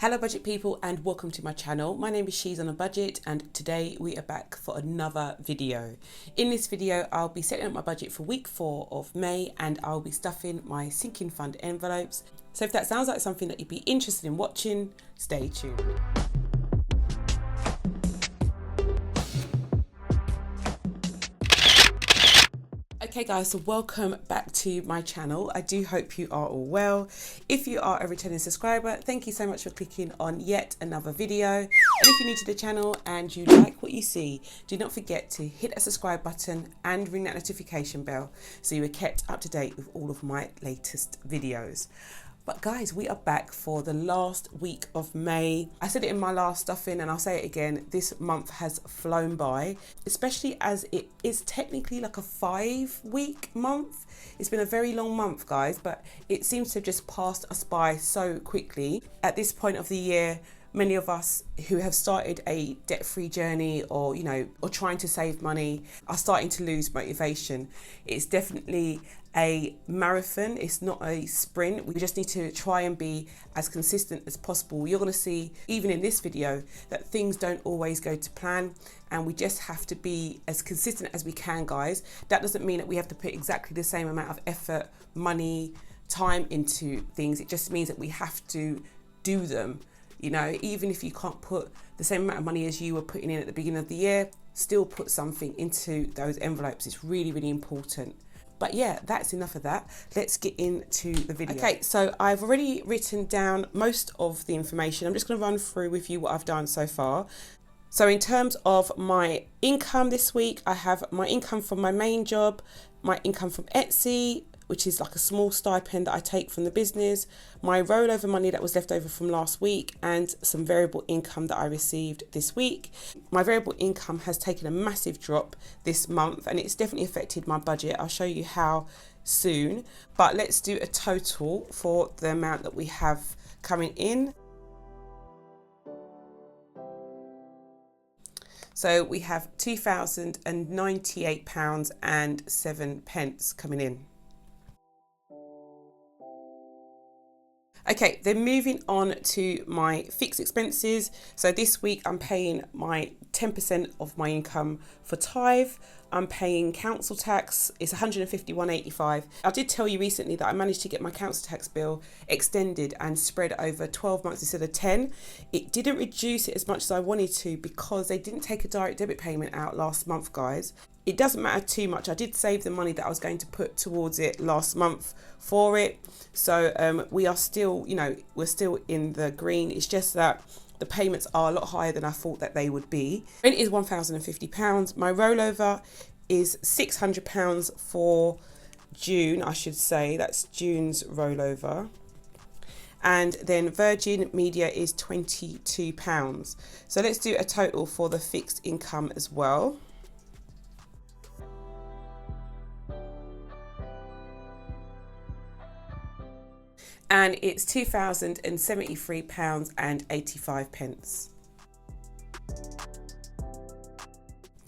Hello budget people and welcome to my channel. My name is She's on a Budget and today we are back for another video. In this video I'll be setting up my budget for week 4 of May and I'll be stuffing my sinking fund envelopes. So if that sounds like something that you'd be interested in watching, stay tuned. Okay guys, so welcome back to my channel. I do hope you are all well. If you are a returning subscriber, thank you so much for clicking on yet another video. And if you're new to the channel and you like what you see, do not forget to hit that subscribe button and ring that notification bell so you are kept up to date with all of my latest videos. But guys, we are back for the last week of May. I said it in my last stuffing and I'll say it again, this month has flown by, especially as it is technically like a 5-week month. It's been a very long month, guys, but it seems to have just passed us by so quickly. At this point of the year, many of us who have started a debt-free journey or trying to save money are starting to lose motivation. It's definitely a marathon, it's not a sprint. We just need to try and be as consistent as possible. You're going to see, even in this video, that things don't always go to plan and we just have to be as consistent as we can, guys. That doesn't mean that we have to put exactly the same amount of effort, money, time into things. It just means that we have to do them. Even if you can't put the same amount of money as you were putting in at the beginning of the year, still put something into those envelopes. It's really, really important. But yeah, that's enough of that. Let's get into the video. Okay, so I've already written down most of the information. I'm just going to run through with you what I've done so far. So in terms of my income this week, I have my income from my main job, my income from Etsy, which is like a small stipend that I take from the business, my rollover money that was left over from last week, and some variable income that I received this week. My variable income has taken a massive drop this month and it's definitely affected my budget. I'll show you how soon, but let's do a total for the amount that we have coming in. So we have £2,098.07 coming in. Okay, then moving on to my fixed expenses. So this week I'm paying my 10% of my income for tithe. I'm paying council tax. It's £151.85. I did tell you recently that I managed to get my council tax bill extended and spread over 12 months instead of 10. It didn't reduce it as much as I wanted to because they didn't take a direct debit payment out last month, guys. It doesn't matter too much. I did save the money that I was going to put towards it last month for it. So we are still, we're still in the green. It's just that the payments are a lot higher than I thought that they would be. Rent is £1,050. My rollover is £600 for June, I should say. That's June's rollover. And then Virgin Media is £22. So let's do a total for the fixed income as well. And it's £2,073.85.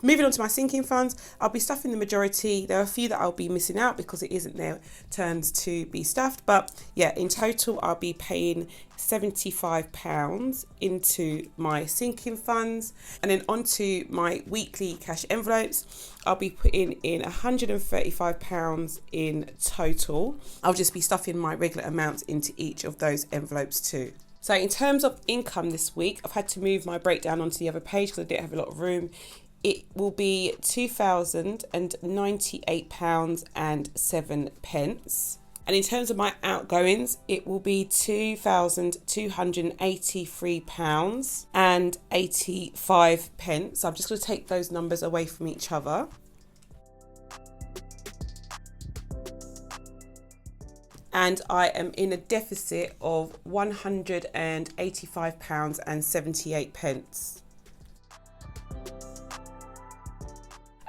Moving on to my sinking funds, I'll be stuffing the majority. There are a few that I'll be missing out because it isn't their turns to be stuffed. But yeah, in total, I'll be paying £75 into my sinking funds. And then onto my weekly cash envelopes, I'll be putting in £135 in total. I'll just be stuffing my regular amounts into each of those envelopes too. So in terms of income this week, I've had to move my breakdown onto the other page because I didn't have a lot of room. It will be £2,098.07. And in terms of my outgoings, it will be £2,283.85. So I'm just going to take those numbers away from each other. And I am in a deficit of £185.78.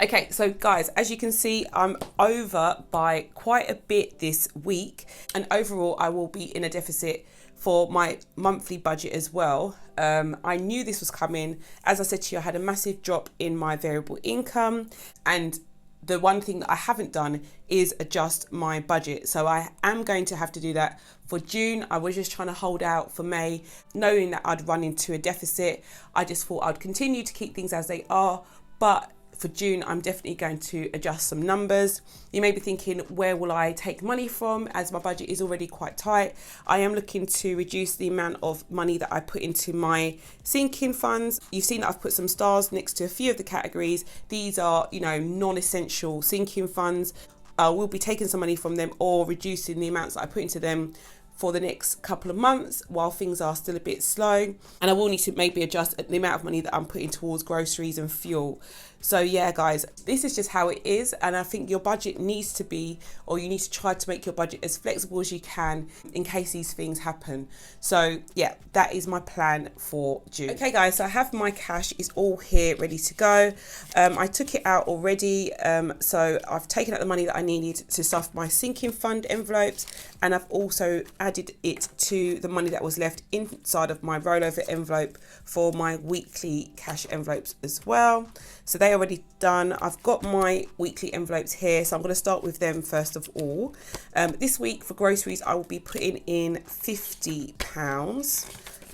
Okay, so guys, as you can see, I'm over by quite a bit this week. And overall, I will be in a deficit for my monthly budget as well. I knew this was coming. As I said to you, I had a massive drop in my variable income and the one thing that I haven't done is adjust my budget. So I am going to have to do that for June. I was just trying to hold out for May, knowing that I'd run into a deficit. I just thought I'd continue to keep things as they are, but for June, I'm definitely going to adjust some numbers. You may be thinking, where will I take money from, as my budget is already quite tight? I am looking to reduce the amount of money that I put into my sinking funds. You've seen that I've put some stars next to a few of the categories. These are, non-essential sinking funds. I will be taking some money from them or reducing the amounts that I put into them for the next couple of months while things are still a bit slow. And I will need to maybe adjust the amount of money that I'm putting towards groceries and fuel. So yeah, guys, this is just how it is. And I think your budget needs to be, or you need to try to make your budget as flexible as you can in case these things happen. So yeah, that is my plan for June. Okay guys, so I have my cash, is all here ready to go. I took it out already. So I've taken out the money that I needed to stuff my sinking fund envelopes, and I've also added it to the money that was left inside of my rollover envelope for my weekly cash envelopes as well. So they are already done. I've got my weekly envelopes here, so I'm going to start with them first of all. This week for groceries, I will be putting in £50.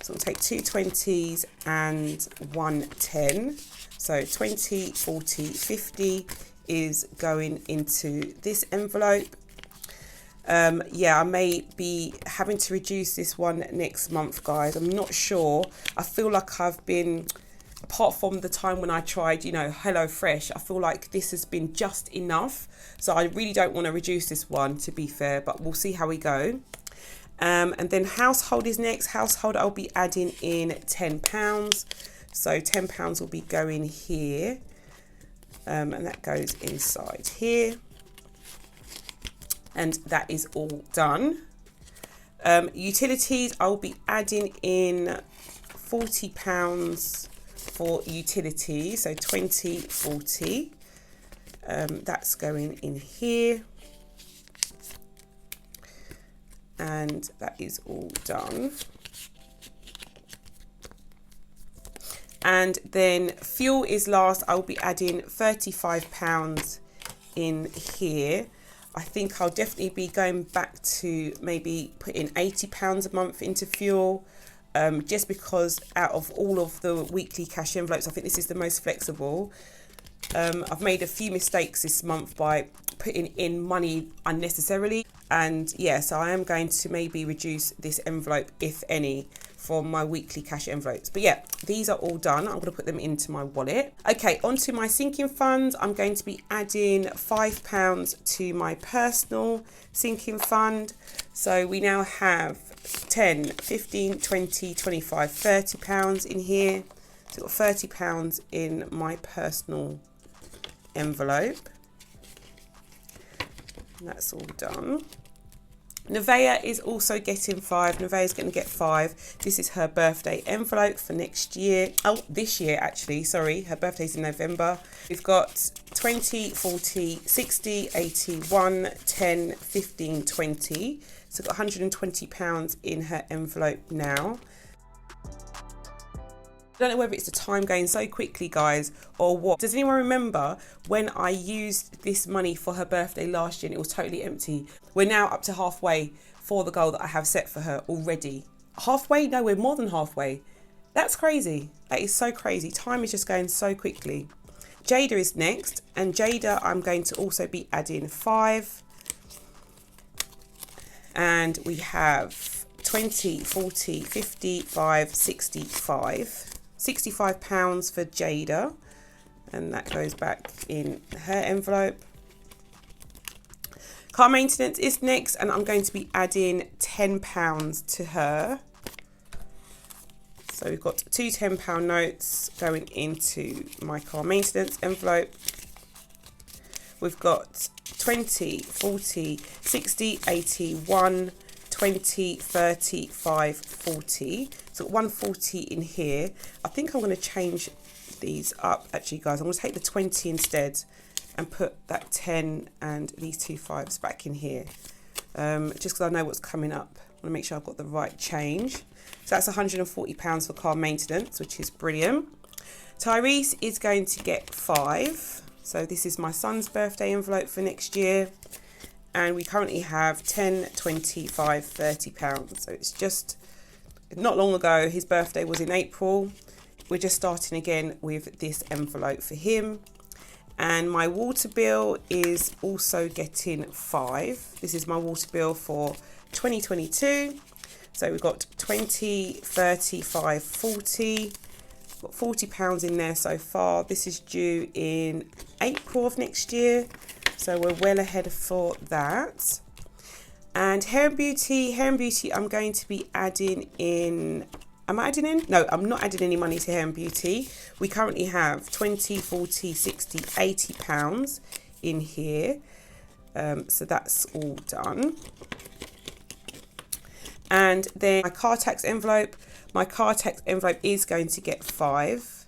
So I'll take 2 20s and 1 10. So 20, 40, 50 is going into this envelope. Yeah, I may be having to reduce this one next month, guys. I'm not sure. I feel like I've been, apart from the time when I tried, HelloFresh, I feel like this has been just enough. So I really don't want to reduce this one, to be fair, but we'll see how we go. And then household is next. Household, I'll be adding in £10. So £10 will be going here. And that goes inside here. And that is all done. Utilities, I'll be adding in £40 for utilities. So 20, 40. That's going in here. And that is all done. And then fuel is last. I'll be adding £35 in here. I think I'll definitely be going back to maybe putting £80 a month into fuel, just because out of all of the weekly cash envelopes, I think this is the most flexible. I've made a few mistakes this month by putting in money unnecessarily, and yeah, so I am going to maybe reduce this envelope, if any, from my weekly cash envelopes. But yeah, these are all done. I'm going to put them into my wallet. Okay, onto my sinking funds. I'm going to be adding £5 to my personal sinking fund. So we now have 10, 15, 20, 25, £30 in here. So I've got £30 in my personal envelope. And that's all done. Nevaeh is also getting 5. Nevaeh's going to get 5. This is her birthday envelope for next year. Oh, this year actually, sorry. Her birthday's in November. We've got 20, 40, 60, 80, 1, 10, 15, 20. So I've got £120 in her envelope now. I don't know whether it's the time going so quickly, guys, or what. Does anyone remember when I used this money for her birthday last year and it was totally empty? We're now up to halfway for the goal that I have set for her already. Halfway? No, we're more than halfway. That's crazy. That is so crazy. Time is just going so quickly. Jada is next, and Jada I'm going to also be adding 5. And we have 20, 40, 55, 65. £65 for Jada, and that goes back in her envelope. Car maintenance is next, and I'm going to be adding £10 to her. So we've got 2 £10 notes going into my car maintenance envelope. We've got 20, 40, 60, 80, 1, 20, 30, 5, 40. So 140 in here. I think I'm going to change these up actually, guys. I'm going to take the 20 instead and put that 10 and these 2 5s back in here. Just because I know what's coming up. I want to make sure I've got the right change. So that's £140 for car maintenance, which is brilliant. Tyrese is going to get 5. So this is my son's birthday envelope for next year. And we currently have 10, 25, 30 pounds. So it's just not long ago, his birthday was in April. We're just starting again with this envelope for him. And my water bill is also getting 5. This is my water bill for 2022. So we've got 20, 35, 40. Got 40 pounds in there so far. This is due in April of next year. So we're well ahead for that. And hair and beauty, I'm going to be adding in. Am I adding in? No, I'm not adding any money to hair and beauty. We currently have 20, 40, 60, 80 pounds in here. So that's all done. And then my car tax envelope. My car tax envelope is going to get 5.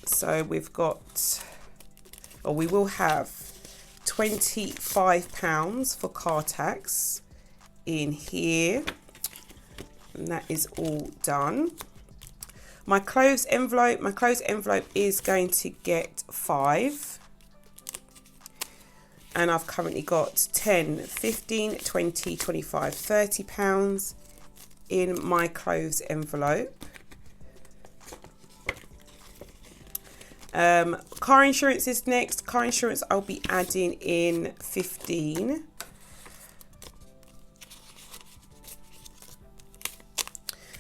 So we've got, or we will have £25 for car tax in here. And that is all done. My clothes envelope is going to get 5. And I've currently got 10, 15, 20, 25, 30 pounds in my clothes envelope. Car insurance is next. Car insurance, I'll be adding in 15.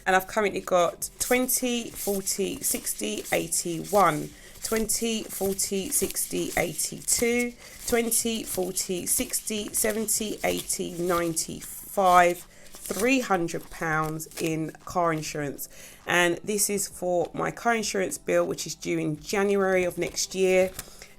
And I've currently got 20, 40, 60, 81, 20, 40, 60, 82, 20, 40, 60, 70, 80, 95, £300 in car insurance. And this is for my car insurance bill, which is due in January of next year.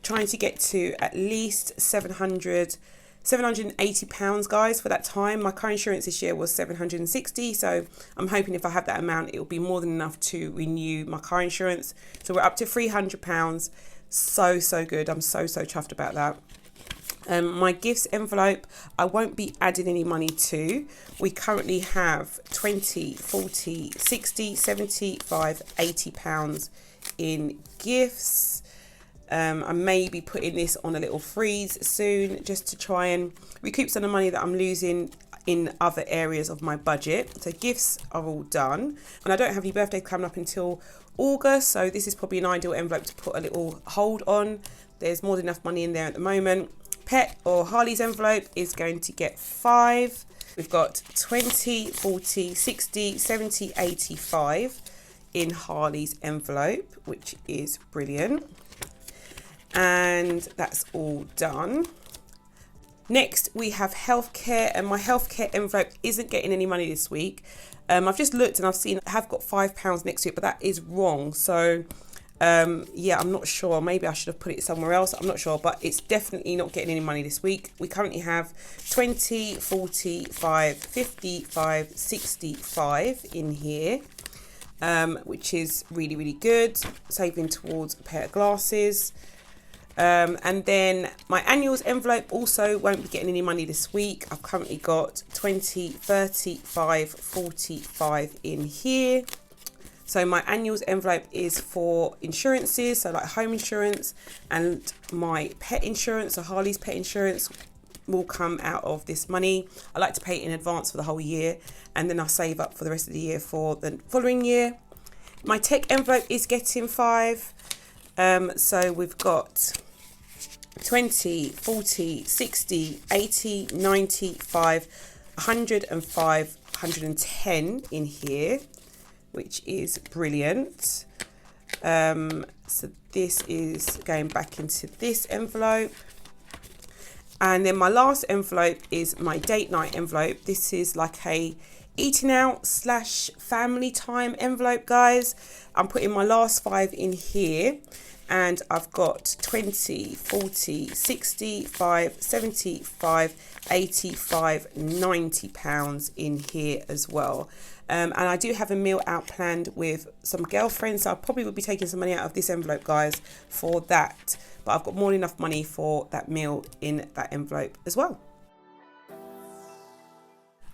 Trying to get to at least £780, guys, for that time. My car insurance this year was 760, so I'm hoping if I have that amount, it will be more than enough to renew my car insurance. So we're up to £300. So good. I'm so chuffed about that. My gifts envelope, I won't be adding any money to. We currently have 20, 40, 60, 75, 80 pounds in gifts. I may be putting this on a little freeze soon, just to try and recoup some of the money that I'm losing in other areas of my budget. So gifts are all done, and I don't have any birthday coming up until August, so this is probably an ideal envelope to put a little hold on. There's more than enough money in there at the moment. Pet or Harley's envelope is going to get 5. We've got 20, 40, 60, 70, 85 in Harley's envelope, which is brilliant. And that's all done. Next, we have healthcare, and my healthcare envelope isn't getting any money this week. I've just looked and I've seen I have got £5 next to it, but that is wrong. So yeah, I'm not sure. Maybe I should have put it somewhere else. I'm not sure, but it's definitely not getting any money this week. We currently have 20, 45, 55, 65 in here, which is really good. Saving towards a pair of glasses. And then my annuals envelope also won't be getting any money this week. I've currently got 20, 35, 45 in here. So my annuals envelope is for insurances, so like home insurance, and my pet insurance, so Harley's pet insurance, will come out of this money. I like to pay it in advance for the whole year, and then I'll save up for the rest of the year for the following year. My tech envelope is getting 5. So we've got 20, 40, 60, 80, 95, 105, 110 in here, which is brilliant. So this is going back into this envelope. And then my last envelope is my date night envelope. This is like a eating out / family time envelope, guys. I'm putting my last 5 in here, and I've got 20, 40, 65, 75, 85, 90 pounds in here as well. And I do have a meal out planned with some girlfriends, so I probably will be taking some money out of this envelope, guys, for that. But I've got more than enough money for that meal in that envelope as well.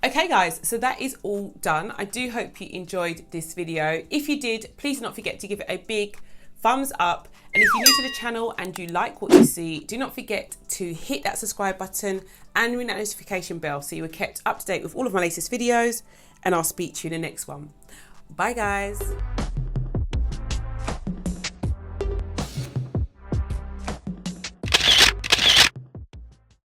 Okay guys, so that is all done. I do hope you enjoyed this video. If you did, please do not forget to give it a big thumbs up. And if you're new to the channel and you like what you see, do not forget to hit that subscribe button and ring that notification bell so you are kept up to date with all of my latest videos, and I'll speak to you in the next one. Bye guys.